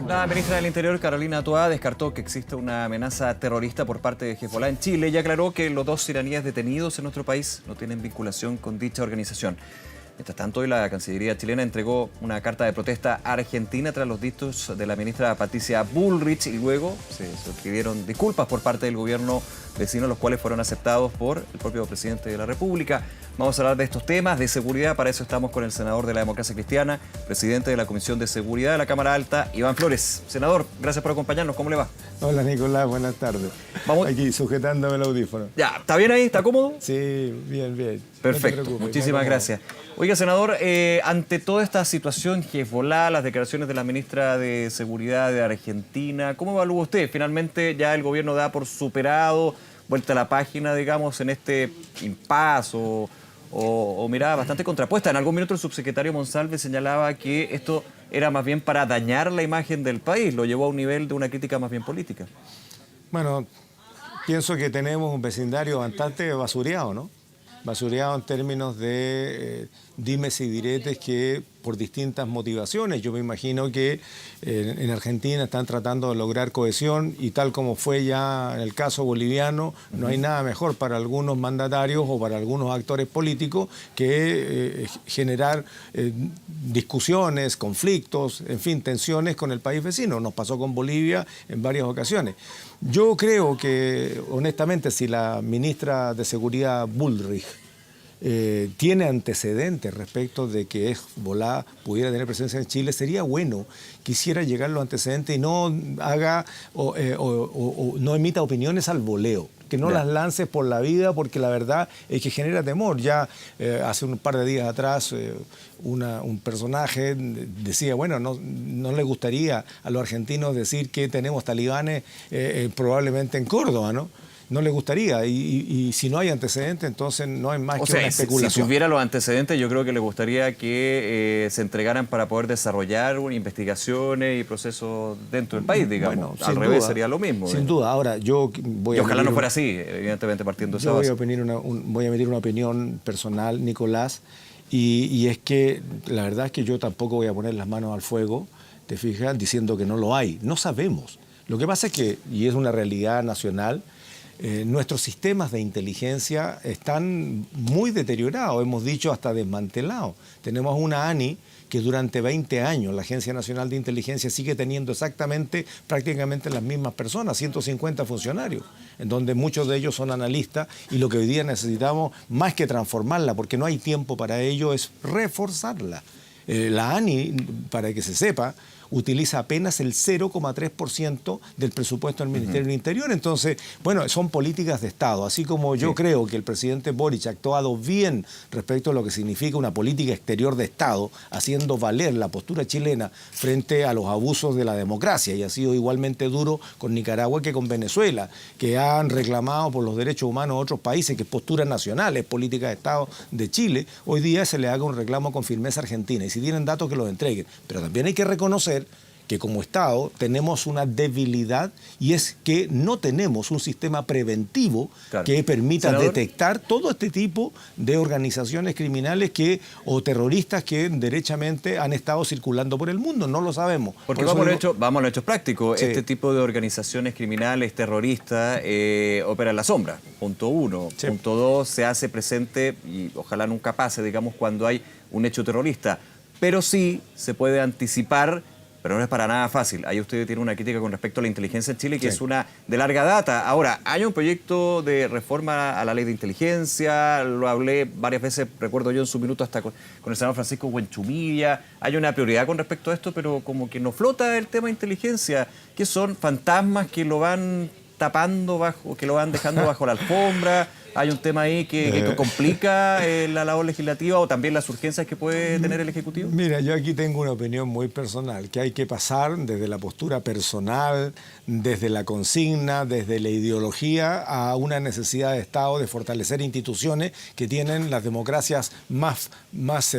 La ministra del Interior, Carolina Toá, descartó que exista una amenaza terrorista por parte de Hezbolá en Chile y aclaró que los 2 iraníes detenidos en nuestro país no tienen vinculación con dicha organización. Mientras tanto, hoy la Cancillería chilena entregó una carta de protesta a Argentina tras los dichos de la ministra Patricia Bullrich y luego se suscribieron disculpas por parte del gobierno vecino, los cuales fueron aceptados por el propio presidente de la República. Vamos a hablar de estos temas de seguridad. Para eso estamos con el senador de la Democracia Cristiana, presidente de la Comisión de Seguridad de la Cámara Alta, Iván Flores. Senador, gracias por acompañarnos. ¿Cómo le va? Hola Nicolás, buenas tardes. Vamos. Aquí sujetándome el audífono. Ya, ¿está bien ahí? ¿Está cómodo? Sí, bien, bien. Perfecto, No te preocupes, muchísimas gracias. Oiga, senador, ante toda esta situación, Hezbolá, las declaraciones de la ministra de Seguridad de Argentina, ¿cómo evalúa usted? Finalmente ya el gobierno da por superado, vuelta a la página, digamos, en este impasse o mirada bastante contrapuesta. En algún minuto el subsecretario Monsalve señalaba que esto era más bien para dañar la imagen del país, lo llevó a un nivel de una crítica más bien política. Bueno, pienso que tenemos un vecindario bastante basureado, ¿no? Basureado en términos de dimes y diretes que por distintas motivaciones. Yo me imagino que en Argentina están tratando de lograr cohesión y tal como fue ya en el caso boliviano, no hay nada mejor para algunos mandatarios o para algunos actores políticos que generar discusiones, conflictos, en fin, tensiones con el país vecino. Nos pasó con Bolivia en varias ocasiones. Yo creo que, honestamente, si la ministra de Seguridad Bullrich tiene antecedentes respecto de que Hezbolá pudiera tener presencia en Chile, sería bueno que hiciera llegar los antecedentes y no haga o no emita opiniones al voleo, que no las lance por la vida, porque la verdad es que genera temor. Ya hace un par de días atrás un personaje decía, bueno, no le gustaría a los argentinos decir que tenemos talibanes probablemente en Córdoba, ¿no? No le gustaría, y si no hay antecedentes, entonces no hay más que una especulación. Si tuviera los antecedentes, yo creo que le gustaría que se entregaran para poder desarrollar investigaciones y procesos dentro del país, digamos. Bueno, al revés sería lo mismo. Sin duda. Ahora, yo voy y ojalá no fuera así, evidentemente partiendo de esa base. Voy a emitir una opinión personal, Nicolás, y es que la verdad es que yo tampoco voy a poner las manos al fuego, te fijas, diciendo que no lo hay. No sabemos. Lo que pasa es que, y es una realidad nacional, nuestros sistemas de inteligencia están muy deteriorados, hemos dicho hasta desmantelados. Tenemos una ANI que durante 20 años, la Agencia Nacional de Inteligencia, sigue teniendo prácticamente las mismas personas, 150 funcionarios, en donde muchos de ellos son analistas, y lo que hoy día necesitamos, más que transformarla, porque no hay tiempo para ello, es reforzarla. La ANI, para que se sepa, utiliza apenas el 0,3% del presupuesto del Ministerio del Interior. Entonces, bueno, son políticas de Estado. Así como yo creo que el presidente Boric ha actuado bien respecto a lo que significa una política exterior de Estado, haciendo valer la postura chilena frente a los abusos de la democracia, y ha sido igualmente duro con Nicaragua que con Venezuela, que han reclamado por los derechos humanos a otros países, que es postura nacional, es política de Estado de Chile. Hoy día se le haga un reclamo con firmeza a Argentina, y si tienen datos que los entreguen. Pero también hay que reconocer que como Estado tenemos una debilidad, y es que no tenemos un sistema preventivo que permita detectar todo este tipo de organizaciones criminales o terroristas que derechamente han estado circulando por el mundo. No lo sabemos. Porque vamos a los hechos prácticos. Sí. Este tipo de organizaciones criminales, terroristas, opera en la sombra. Punto 1. Sí. Punto 2, se hace presente, y ojalá nunca pase, digamos, cuando hay un hecho terrorista. Pero sí se puede anticipar. Pero no es para nada fácil. Ahí usted tiene una crítica con respecto a la inteligencia en Chile, que es una de larga data. Ahora, hay un proyecto de reforma a la ley de inteligencia, lo hablé varias veces, recuerdo yo en su minuto hasta con el senador Francisco Buenchumilla. Hay una prioridad con respecto a esto, pero como que no flota el tema de inteligencia, que son fantasmas que lo van tapando que lo van dejando bajo la alfombra. Hay un tema ahí que complica la labor legislativa, o también las urgencias que puede tener el Ejecutivo. Mira, yo aquí tengo una opinión muy personal, que hay que pasar desde la postura personal, desde la consigna, desde la ideología, a una necesidad de Estado de fortalecer instituciones que tienen las democracias más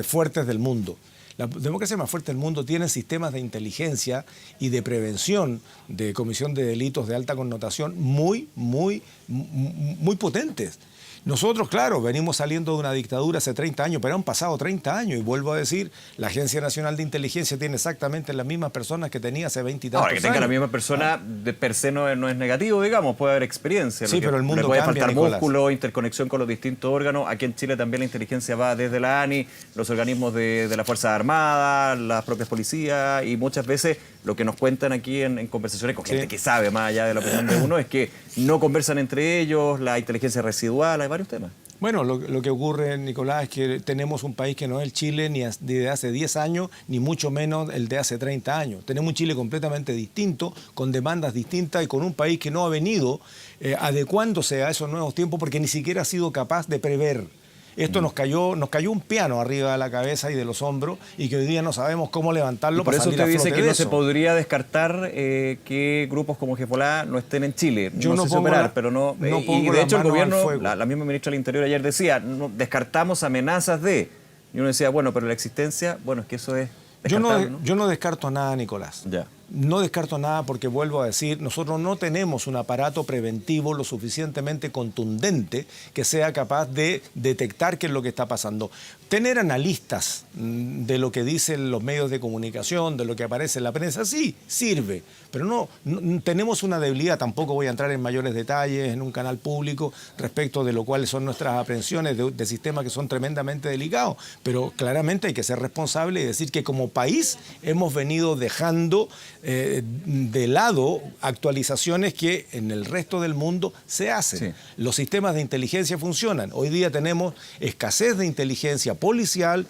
fuertes del mundo. La democracia más fuerte del mundo tiene sistemas de inteligencia y de prevención de comisión de delitos de alta connotación muy potentes. Nosotros, claro, venimos saliendo de una dictadura hace 30 años, pero han pasado 30 años y vuelvo a decir, la Agencia Nacional de Inteligencia tiene exactamente las mismas personas que tenía hace 20 y tantos años. Ahora, que tenga la misma persona de per se no es negativo, digamos, puede haber experiencia. Sí, pero el mundo le puede cambia, faltar Nicolás. músculo, interconexión con los distintos órganos. Aquí en Chile también la inteligencia va desde la ANI, los organismos de la Fuerza Armada, las propias policías, y muchas veces lo que nos cuentan aquí en conversaciones con gente que sabe más allá de la opinión de uno es que no conversan entre ellos, la inteligencia residual, hay varios temas. Bueno, lo que ocurre, Nicolás, es que tenemos un país que no es el Chile ni de hace 10 años, ni mucho menos el de hace 30 años. Tenemos un Chile completamente distinto, con demandas distintas y con un país que no ha venido adecuándose a esos nuevos tiempos porque ni siquiera ha sido capaz de prever. Esto nos cayó un piano arriba de la cabeza y de los hombros y que hoy día no sabemos cómo levantarlo. Por para eso salir usted a flote dice que de no eso. se podría descartar que grupos como Hezbollah no estén en Chile. Yo no sé si pongo operar, la- pero no. no Y pongo de las hecho el manos al gobierno, fuego. la misma ministra del Interior ayer decía, no, descartamos amenazas de. Y uno decía, bueno, pero la existencia, bueno, es que eso es descartable, ¿no? Yo no descarto nada, Nicolás. Ya. No descarto nada porque vuelvo a decir, nosotros no tenemos un aparato preventivo lo suficientemente contundente que sea capaz de detectar qué es lo que está pasando. Tener analistas de lo que dicen los medios de comunicación, de lo que aparece en la prensa, sí, sirve, pero no tenemos una debilidad, tampoco voy a entrar en mayores detalles en un canal público respecto de lo cuales son nuestras aprehensiones de sistemas que son tremendamente delicados, pero claramente hay que ser responsable y decir que como país hemos venido dejando de lado actualizaciones que en el resto del mundo se hacen. Sí. Los sistemas de inteligencia funcionan. Hoy día tenemos escasez de inteligencia policial.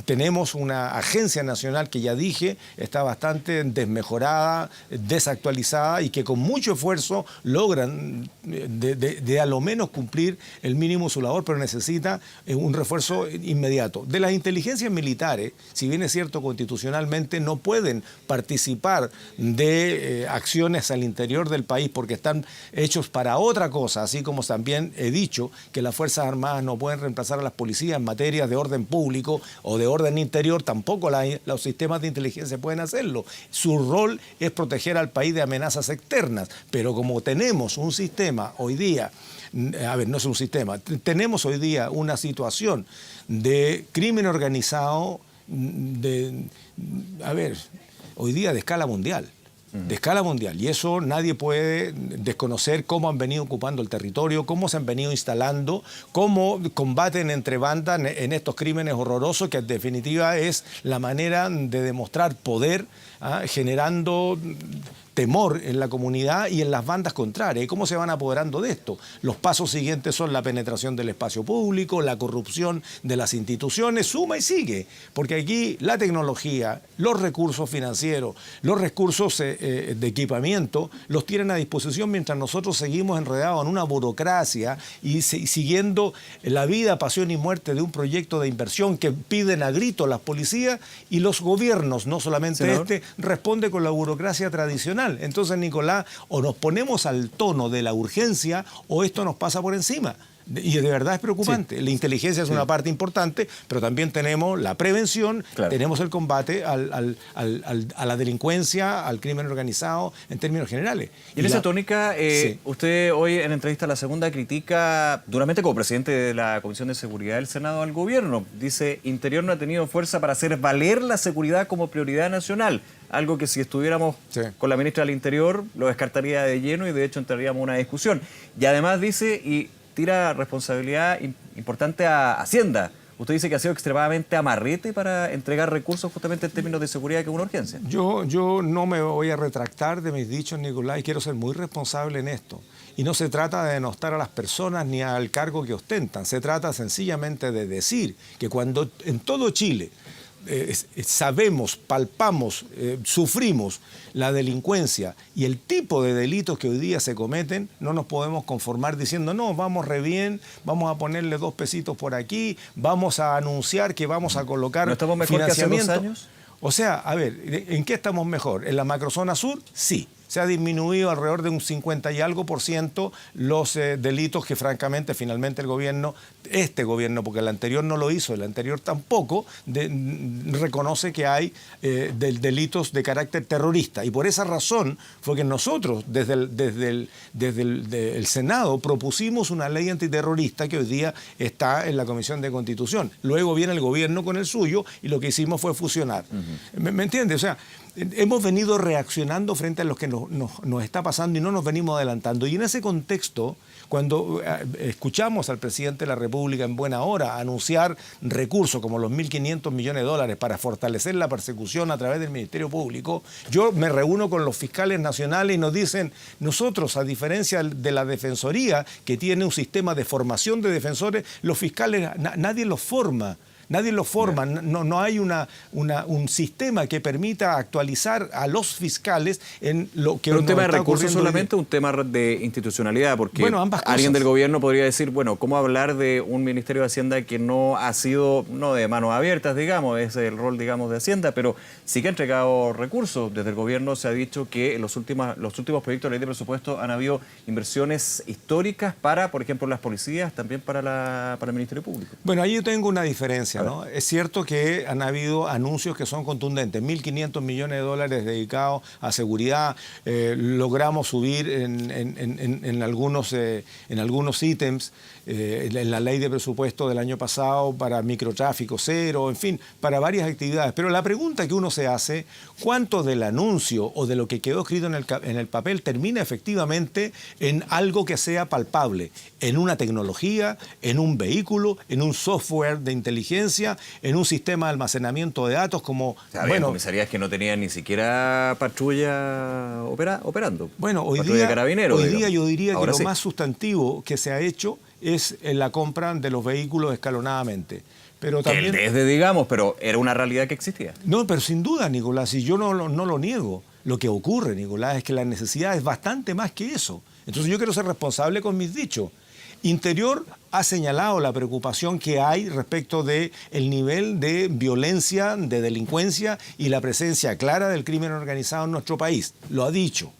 Tenemos una agencia nacional que ya dije está bastante desmejorada, desactualizada y que con mucho esfuerzo logran de a lo menos cumplir el mínimo su labor, pero necesita un refuerzo inmediato. De las inteligencias militares, si bien es cierto constitucionalmente, no pueden participar de acciones al interior del país porque están hechos para otra cosa, así como también he dicho que las Fuerzas Armadas no pueden reemplazar a las policías en materia de orden público o de orden interior, tampoco los sistemas de inteligencia pueden hacerlo. Su rol es proteger al país de amenazas externas, pero como tenemos un sistema hoy día, no es un sistema, tenemos hoy día una situación de crimen organizado hoy día de escala mundial. De escala mundial, y eso nadie puede desconocer cómo han venido ocupando el territorio, cómo se han venido instalando, cómo combaten entre bandas en estos crímenes horrorosos, que en definitiva es la manera de demostrar poder, generando temor en la comunidad y en las bandas contrarias. ¿Y cómo se van apoderando de esto? Los pasos siguientes son la penetración del espacio público, la corrupción de las instituciones, suma y sigue, porque aquí la tecnología, los recursos financieros, los recursos de equipamiento, los tienen a disposición mientras nosotros seguimos enredados en una burocracia y siguiendo la vida, pasión y muerte de un proyecto de inversión que piden a gritos las policías y los gobiernos, no solamente responde con la burocracia tradicional. Entonces, Nicolás, o nos ponemos al tono de la urgencia o esto nos pasa por encima. Y de verdad es preocupante. Sí. La inteligencia es una parte importante, pero también tenemos la prevención, tenemos el combate a la delincuencia, al crimen organizado en términos generales. Y en esa tónica, usted hoy en entrevista a La Segunda critica duramente como presidente de la Comisión de Seguridad del Senado al gobierno. Dice, Interior no ha tenido fuerza para hacer valer la seguridad como prioridad nacional. Algo que si estuviéramos con la ministra del Interior lo descartaría de lleno y de hecho entraríamos a una discusión. Y además dice, y tira responsabilidad importante a Hacienda. Usted dice que ha sido extremadamente amarrete para entregar recursos justamente en términos de seguridad, que es una urgencia. Yo no me voy a retractar de mis dichos, Nicolás, y quiero ser muy responsable en esto. Y no se trata de denostar a las personas ni al cargo que ostentan. Se trata sencillamente de decir que cuando en todo Chile sabemos, palpamos, sufrimos la delincuencia y el tipo de delitos que hoy día se cometen, no nos podemos conformar diciendo, no, vamos re bien, vamos a ponerle 2 pesitos por aquí, vamos a anunciar que vamos a colocar ¿No estamos mejor que hace 2 años? O sea, a ver, ¿en qué estamos mejor? ¿En la macrozona sur? Sí. se ha disminuido alrededor de un 50 y algo por ciento los delitos que francamente finalmente este gobierno, porque el anterior no lo hizo, el anterior tampoco, reconoce que hay delitos de carácter terrorista. Y por esa razón fue que nosotros desde el Senado propusimos una ley antiterrorista que hoy día está en la Comisión de Constitución. Luego viene el gobierno con el suyo y lo que hicimos fue fusionar. ¿Me entiendes? O sea, hemos venido reaccionando frente a lo que nos está pasando y no nos venimos adelantando. Y en ese contexto, cuando escuchamos al presidente de la República en buena hora anunciar recursos como los 1.500 millones de dólares para fortalecer la persecución a través del Ministerio Público, yo me reúno con los fiscales nacionales y nos dicen, nosotros, a diferencia de la Defensoría, que tiene un sistema de formación de defensores, los fiscales, nadie los forma. Nadie lo forma, no hay un sistema que permita actualizar a los fiscales en lo que... ¿Pero un tema de recursos solamente un tema de institucionalidad? Porque bueno, ambas cosas. Alguien del gobierno podría decir, bueno, ¿cómo hablar de un Ministerio de Hacienda que no ha sido, no de manos abiertas, digamos, es el rol, digamos, de Hacienda, pero sí que ha entregado recursos? Desde el gobierno se ha dicho que en los últimos proyectos de ley de presupuesto han habido inversiones históricas para, por ejemplo, las policías, también para el Ministerio Público. Bueno, ahí yo tengo una diferencia, ¿no? Es cierto que han habido anuncios que son contundentes, 1.500 millones de dólares dedicados a seguridad, logramos subir en algunos ítems, en la ley de presupuesto del año pasado para microtráfico cero, en fin, para varias actividades. Pero la pregunta que uno se hace, ¿cuánto del anuncio o de lo que quedó escrito en el papel termina efectivamente en algo que sea palpable? En una tecnología, en un vehículo, en un software de inteligencia, en un sistema de almacenamiento de datos como... Había comisarías que no tenían ni siquiera patrulla operando. Bueno, hoy día yo diría que lo más sustantivo que se ha hecho es la compra de los vehículos escalonadamente. Pero también, digamos, pero era una realidad que existía. No, pero sin duda, Nicolás, y yo no lo niego. Lo que ocurre, Nicolás, es que la necesidad es bastante más que eso. Entonces yo quiero ser responsable con mis dichos. Interior ha señalado la preocupación que hay respecto del nivel de violencia, de delincuencia y la presencia clara del crimen organizado en nuestro país. Lo ha dicho.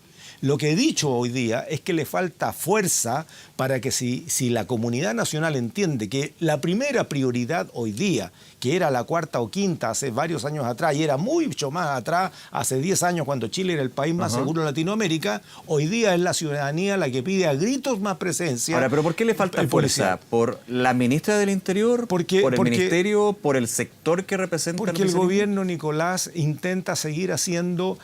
Lo que he dicho hoy día es que le falta fuerza para que si la comunidad nacional entiende que la primera prioridad hoy día, que era la cuarta o quinta hace varios años atrás, y era mucho más atrás, hace 10 años cuando Chile era el país más seguro de Latinoamérica, hoy día es la ciudadanía la que pide a gritos más presencia. Ahora, ¿pero por qué le falta fuerza? ¿Por la ministra del Interior? ¿Por el ministerio? ¿Por el sector que representa? Porque el gobierno, Nicolás, intenta seguir haciendo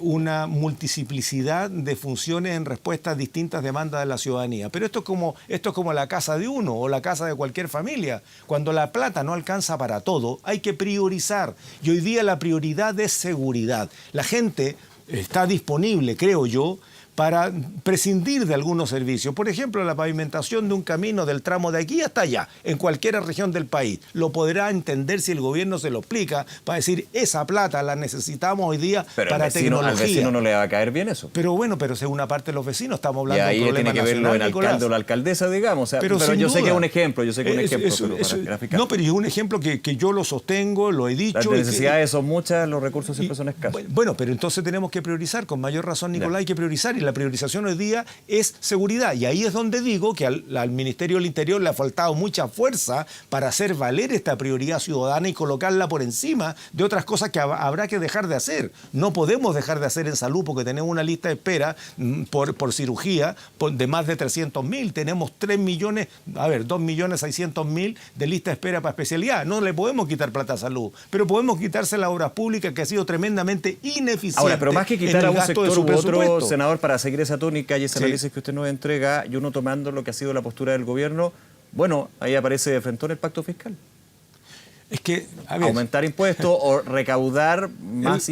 una multiplicidad de funciones en respuesta a distintas demandas de la ciudadanía. Pero esto es como la casa de uno o la casa de cualquier familia. Cuando la plata no alcanza para todo, hay que priorizar. Y hoy día la prioridad es seguridad. La gente está disponible, creo yo, para prescindir de algunos servicios. Por ejemplo, la pavimentación de un camino del tramo de aquí hasta allá, en cualquier región del país. Lo podrá entender si el gobierno se lo explica, para decir, esa plata la necesitamos hoy día para tecnología. Al vecino no le va a caer bien eso. Pero bueno, pero según una parte de los vecinos, estamos hablando de un problema nacional, tiene que verlo el alcalde o la alcaldesa, digamos. O sea, pero yo sé que es un ejemplo, No, pero es un ejemplo que yo lo sostengo, lo he dicho. Las necesidades son muchas, los recursos siempre son escasos. Bueno, pero entonces tenemos que priorizar, con mayor razón, Nicolás, hay que priorizar, y la priorización hoy día es seguridad. Y ahí es donde digo que al Ministerio del Interior le ha faltado mucha fuerza para hacer valer esta prioridad ciudadana y colocarla por encima de otras cosas que habrá que dejar de hacer. No podemos dejar de hacer en salud porque tenemos una lista de espera por cirugía de más de 300.000. Tenemos 2.600.000 de lista de espera para especialidad. No le podemos quitar plata a salud, pero podemos quitársela a obras públicas, que ha sido tremendamente ineficiente. Ahora, pero más que quitar a un sector u otro, senador, para seguir esa tónica y ese análisis que usted nos entrega, y uno tomando lo que ha sido la postura del gobierno, bueno, ahí aparece de frente el pacto fiscal. Es que, aumentar impuestos o recaudar más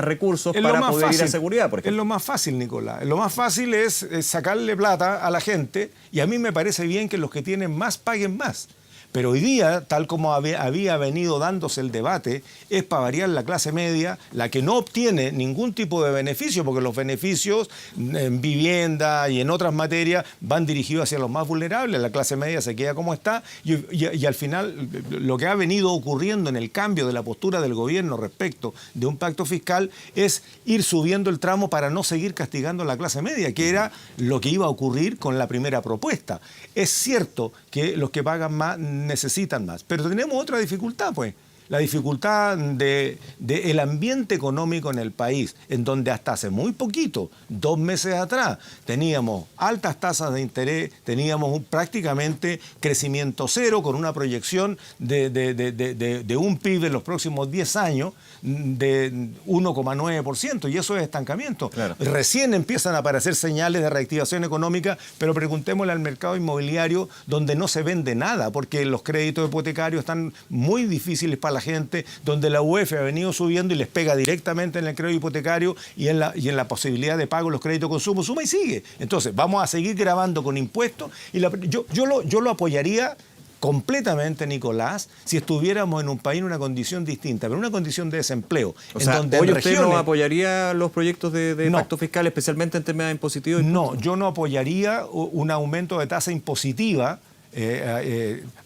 recursos para poder ir a seguridad, por ejemplo. Es lo más fácil, Nicolás. Lo más fácil es sacarle plata a la gente, y a mí me parece bien que los que tienen más paguen más. Pero hoy día, tal como había venido dándose el debate, es para variar la clase media, la que no obtiene ningún tipo de beneficio, porque los beneficios en vivienda y en otras materias van dirigidos hacia los más vulnerables, la clase media se queda como está, y al final lo que ha venido ocurriendo en el cambio de la postura del gobierno respecto de un pacto fiscal es ir subiendo el tramo para no seguir castigando a la clase media, que era lo que iba a ocurrir con la primera propuesta. Es cierto que los que pagan más necesitan más, pero tenemos otra dificultad, pues. La dificultad del ambiente económico en el país, en donde hasta hace muy poquito, 2 meses atrás, teníamos altas tasas de interés, teníamos prácticamente crecimiento cero, con una proyección de un PIB en los próximos 10 años de 1,9%, y eso es estancamiento. Claro. Recién empiezan a aparecer señales de reactivación económica, pero preguntémosle al mercado inmobiliario, donde no se vende nada, porque los créditos hipotecarios están muy difíciles para la gente, donde la UEF ha venido subiendo y les pega directamente en el crédito hipotecario y en la posibilidad de pago de los créditos de consumo, suma y sigue. Entonces, vamos a seguir grabando con impuestos, y yo lo apoyaría completamente, Nicolás, si estuviéramos en un país en una condición distinta, pero en una condición de desempleo. O sea, donde ¿hoy usted no apoyaría los proyectos de pacto fiscal, especialmente en temas impositivos? No, yo no apoyaría un aumento de tasa impositiva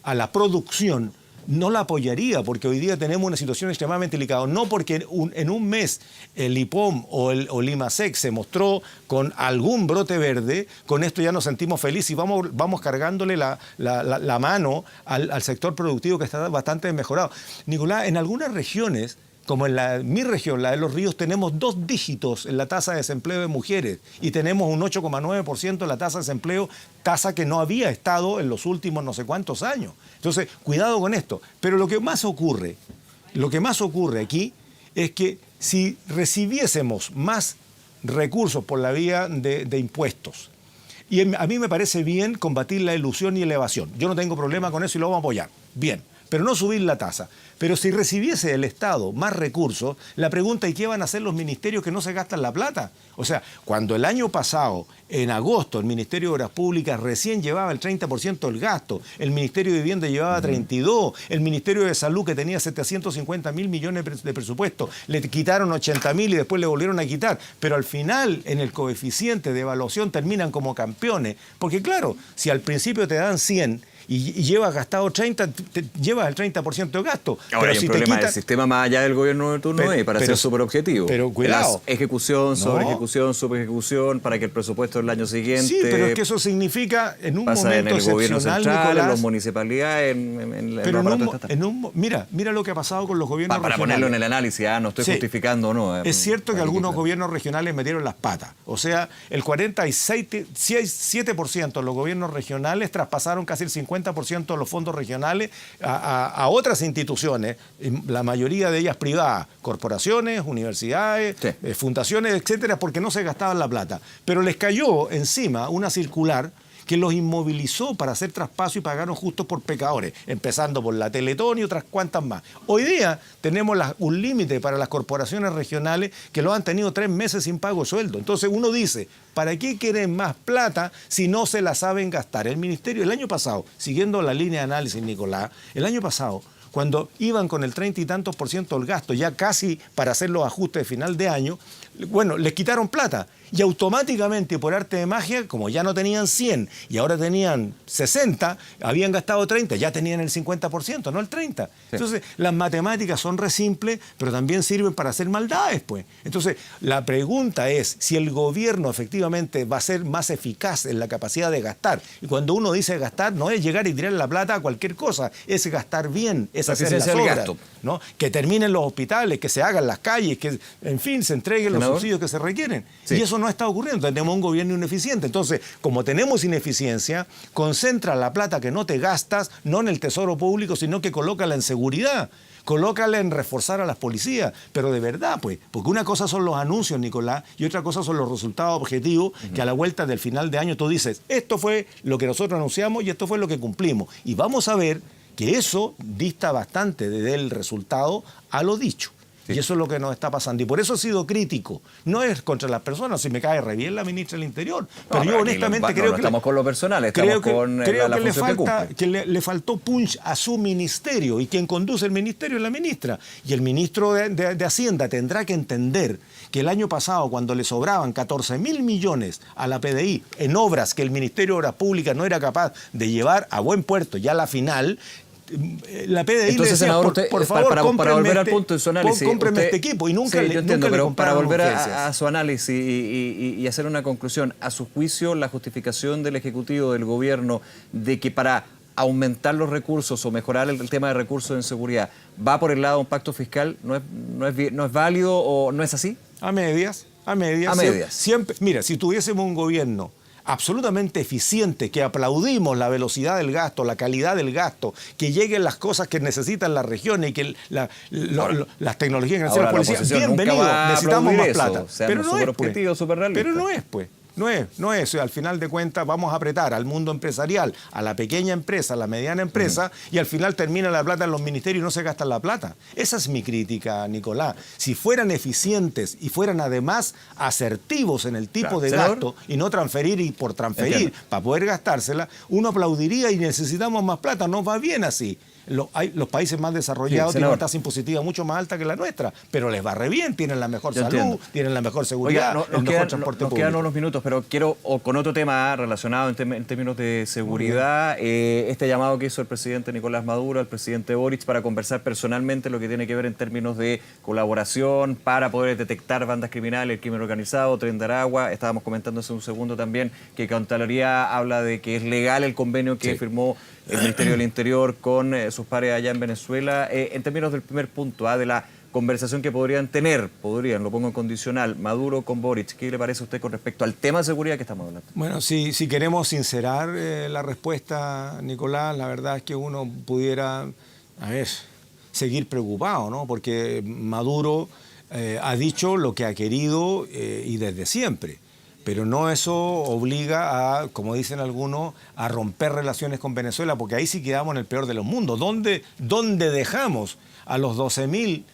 a la producción. No la apoyaría, porque hoy día tenemos una situación extremadamente delicada. No porque en un mes el IPOM o el IMASEC se mostró con algún brote verde, con esto ya nos sentimos felices y vamos cargándole la mano al sector productivo, que está bastante mejorado. Nicolás, en algunas regiones, como en mi región, la de Los Ríos, tenemos 2 dígitos en la tasa de desempleo de mujeres y tenemos un 8,9% en la tasa de desempleo, tasa que no había estado en los últimos no sé cuántos años. Entonces, cuidado con esto. Pero lo que más ocurre aquí es que si recibiésemos más recursos por la vía de impuestos, y a mí me parece bien combatir la elusión y la evasión. Yo no tengo problema con eso y lo vamos a apoyar. Bien. Pero no subir la tasa. Pero si recibiese el Estado más recursos, la pregunta es: ¿qué van a hacer los ministerios que no se gastan la plata? O sea, cuando el año pasado, en agosto, el Ministerio de Obras Públicas recién llevaba el 30% del gasto, el Ministerio de Vivienda llevaba 32%, el Ministerio de Salud, que tenía 750.000 millones de presupuesto, le quitaron 80.000 y después le volvieron a quitar. Pero al final, en el coeficiente de evaluación, terminan como campeones. Porque claro, si al principio te dan 100... y llevas gastado 30, llevas el 30% de gasto. Ahora, pero hay si un problema te del sistema más allá del gobierno de turno para ser súper objetivo. Pero cuidado. Ejecución, sobre ejecución, sobre ejecución, para que el presupuesto del año siguiente... Sí, pero es que eso significa en un pasa momento en el gobierno central, Nicolás, en las municipalidades, pero mira lo que ha pasado con los gobiernos para regionales. ponerlo en el análisis, no estoy justificando o no. Es cierto que algunos gobiernos regionales metieron las patas. O sea, el 47% de los gobiernos regionales traspasaron casi el 50% de los fondos regionales a otras instituciones, la mayoría de ellas privadas, corporaciones, universidades, fundaciones, etcétera, porque no se gastaban la plata. Pero les cayó encima una circular que los inmovilizó para hacer traspaso y pagaron justos por pecadores, empezando por la Teletón y otras cuantas más. Hoy día tenemos un límite para las corporaciones regionales que lo han tenido 3 meses sin pago de sueldo. Entonces uno dice, ¿para qué quieren más plata si no se la saben gastar? El ministerio, el año pasado, siguiendo la línea de análisis, Nicolás, el año pasado, cuando iban con el 30 y tantos % del gasto, ya casi para hacer los ajustes de final de año, bueno, les quitaron plata. Y automáticamente, por arte de magia, como ya no tenían 100 y ahora tenían 60, habían gastado 30, ya tenían el 50%, no el 30%. Sí. Entonces, las matemáticas son re simples, pero también sirven para hacer maldades, pues. Entonces, la pregunta es si el gobierno efectivamente va a ser más eficaz en la capacidad de gastar. Y cuando uno dice gastar, no es llegar y tirar la plata a cualquier cosa, es gastar bien, es hacer las obras, ¿no? Que terminen los hospitales, que se hagan las calles, que, en fin, se entreguen los subsidios que se requieren. Sí. Y eso no está ocurriendo. Tenemos un gobierno ineficiente. Entonces, como tenemos ineficiencia, concentra la plata que no te gastas, no en el tesoro público, sino que colócala en seguridad. Colócala en reforzar a las policías, pero de verdad, pues, porque una cosa son los anuncios, Nicolás, y otra cosa son los resultados objetivos, que a la vuelta del final de año tú dices, esto fue lo que nosotros anunciamos y esto fue lo que cumplimos. Y vamos a ver que eso dista bastante del resultado a lo dicho. Sí. Y eso es lo que nos está pasando. Y por eso he sido crítico. No es contra las personas, si me cae re bien la ministra del Interior. Pero yo honestamente creo no que... estamos con lo personal, estamos con la función que le faltó punch a su ministerio. Y quien conduce el ministerio es la ministra. Y el ministro de Hacienda tendrá que entender que el año pasado, cuando le sobraban 14.000 millones a la PDI en obras que el Ministerio de Obras Públicas no era capaz de llevar a buen puerto, ya a la final... La PDI entonces, decía, senador, por favor, para volver al punto de su análisis, cómpreme este equipo, y nunca le pero para volver urgencias. a su análisis y hacer una conclusión, a su juicio, la justificación del Ejecutivo, del Gobierno, de que para aumentar los recursos o mejorar el tema de recursos en seguridad va por el lado de un pacto fiscal, ¿no es válido o no es así? A medias. Siempre, mira, si tuviésemos un gobierno absolutamente eficiente, que aplaudimos la velocidad del gasto, la calidad del gasto, que lleguen las cosas que necesitan las regiones y que las tecnologías que necesitan la policía, bienvenido, necesitamos más plata. Pero no es, pues. No es. Al final de cuentas vamos a apretar al mundo empresarial, a la pequeña empresa, a la mediana empresa, y al final termina la plata en los ministerios y no se gastan la plata. Esa es mi crítica, Nicolás. Si fueran eficientes y fueran además asertivos en el tipo de gasto y no transferir y por transferir para poder gastársela, uno aplaudiría y necesitamos más plata. No va bien así. Los países más desarrollados tienen una tasa impositiva mucho más alta que la nuestra, pero les va re bien, tienen la mejor salud, tienen la mejor seguridad, el mejor transporte público. Nos quedan unos minutos, pero quiero, con otro tema relacionado en términos de seguridad, este llamado que hizo el presidente Nicolás Maduro, al presidente Boric, para conversar personalmente lo que tiene que ver en términos de colaboración para poder detectar bandas criminales, el crimen organizado, Tren de Aragua. Estábamos comentando hace un segundo también que Contraloría habla de que es legal el convenio que firmó el Ministerio del Interior con sus pares allá en Venezuela. En términos del primer punto, de la conversación que podrían tener, lo pongo en condicional, Maduro con Boric, ¿qué le parece a usted con respecto al tema de seguridad que estamos hablando? Bueno, si queremos sincerar la respuesta, Nicolás, la verdad es que uno pudiera, seguir preocupado, ¿no? Porque Maduro ha dicho lo que ha querido y desde siempre. Pero no eso obliga a, como dicen algunos, a romper relaciones con Venezuela, porque ahí sí quedamos en el peor de los mundos. ¿Dónde dejamos a los 12.000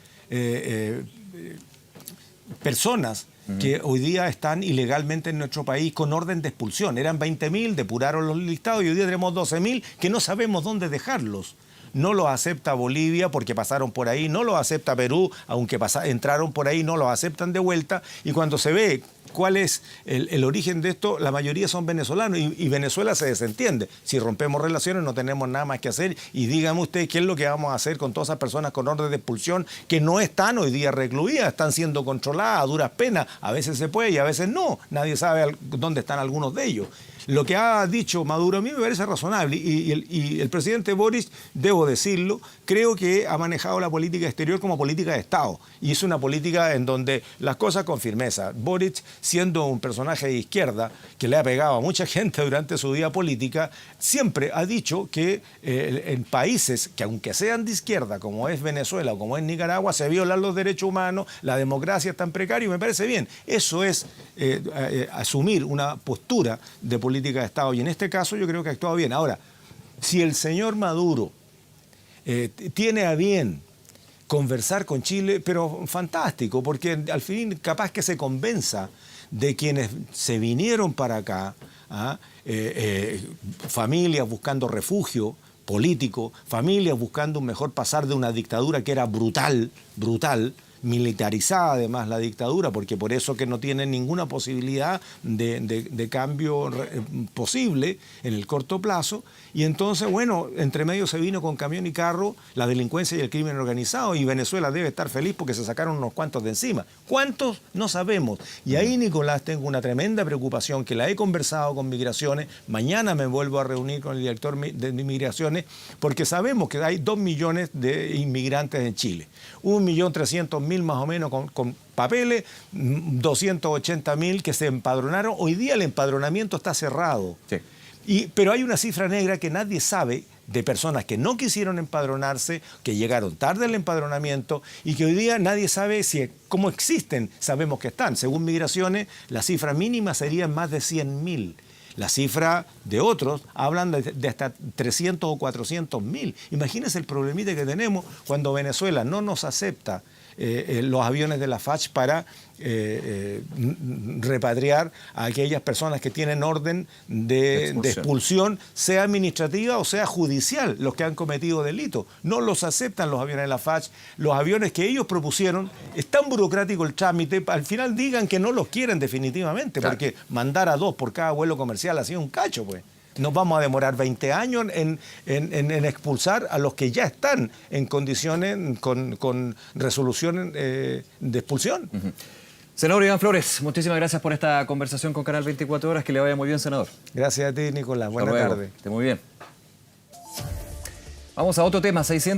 personas que hoy día están ilegalmente en nuestro país con orden de expulsión? Eran 20.000, depuraron los listados y hoy día tenemos 12.000 que no sabemos dónde dejarlos. No los acepta Bolivia porque pasaron por ahí, no los acepta Perú, aunque entraron por ahí, no los aceptan de vuelta. Y cuando se ve cuál es el origen de esto, la mayoría son venezolanos y Venezuela se desentiende. Si rompemos relaciones no tenemos nada más que hacer y dígame usted qué es lo que vamos a hacer con todas esas personas con orden de expulsión que no están hoy día recluidas, están siendo controladas a duras penas. A veces se puede y a veces no. Nadie sabe dónde están algunos de ellos. Lo que ha dicho Maduro a mí me parece razonable y el presidente Boric, debo decirlo, creo que ha manejado la política exterior como política de Estado y es una política en donde las cosas con firmeza. Boric, siendo un personaje de izquierda que le ha pegado a mucha gente durante su vida política, siempre ha dicho que en países que aunque sean de izquierda, como es Venezuela o como es Nicaragua, se violan los derechos humanos, la democracia es tan precaria y me parece bien. Eso es asumir una postura de política de Estado y en este caso yo creo que ha actuado bien. Ahora, si el señor Maduro tiene a bien conversar con Chile, pero fantástico, porque al fin capaz que se convenza de quienes se vinieron para acá, familias buscando refugio político, familias buscando un mejor pasar de una dictadura que era brutal, militarizada además la dictadura, porque por eso que no tienen ninguna posibilidad de cambio posible en el corto plazo. Y entonces, bueno, entre medio se vino con camión y carro la delincuencia y el crimen organizado y Venezuela debe estar feliz porque se sacaron unos cuantos de encima. ¿Cuántos? No sabemos. Y ahí, Nicolás, tengo una tremenda preocupación que la he conversado con Migraciones. Mañana me vuelvo a reunir con el director de Migraciones porque sabemos que hay 2 millones de inmigrantes en Chile. 1.300.000 más o menos con papeles, 280.000 que se empadronaron. Hoy día el empadronamiento está cerrado. Sí. Pero hay una cifra negra que nadie sabe de personas que no quisieron empadronarse, que llegaron tarde al empadronamiento y que hoy día nadie sabe cómo existen. Sabemos que están. Según Migraciones, la cifra mínima sería más de 100.000. La cifra de otros hablan de hasta 300 o 400.000. Imagínense el problemita que tenemos cuando Venezuela no nos acepta los aviones de la FACH para repatriar a aquellas personas que tienen orden de expulsión, sea administrativa o sea judicial, los que han cometido delito. No los aceptan los aviones de la FACH. Los aviones que ellos propusieron, es tan burocrático el trámite, al final digan que no los quieren definitivamente, claro, porque mandar a 2 por cada vuelo comercial ha sido un cacho, pues. Nos vamos a demorar 20 años en expulsar a los que ya están en condiciones con resolución de expulsión. Senador Iván Flores, muchísimas gracias por esta conversación con Canal 24 Horas. Que le vaya muy bien, senador. Gracias a ti, Nicolás. Buenas tardes. Esté muy bien. Vamos a otro tema. 600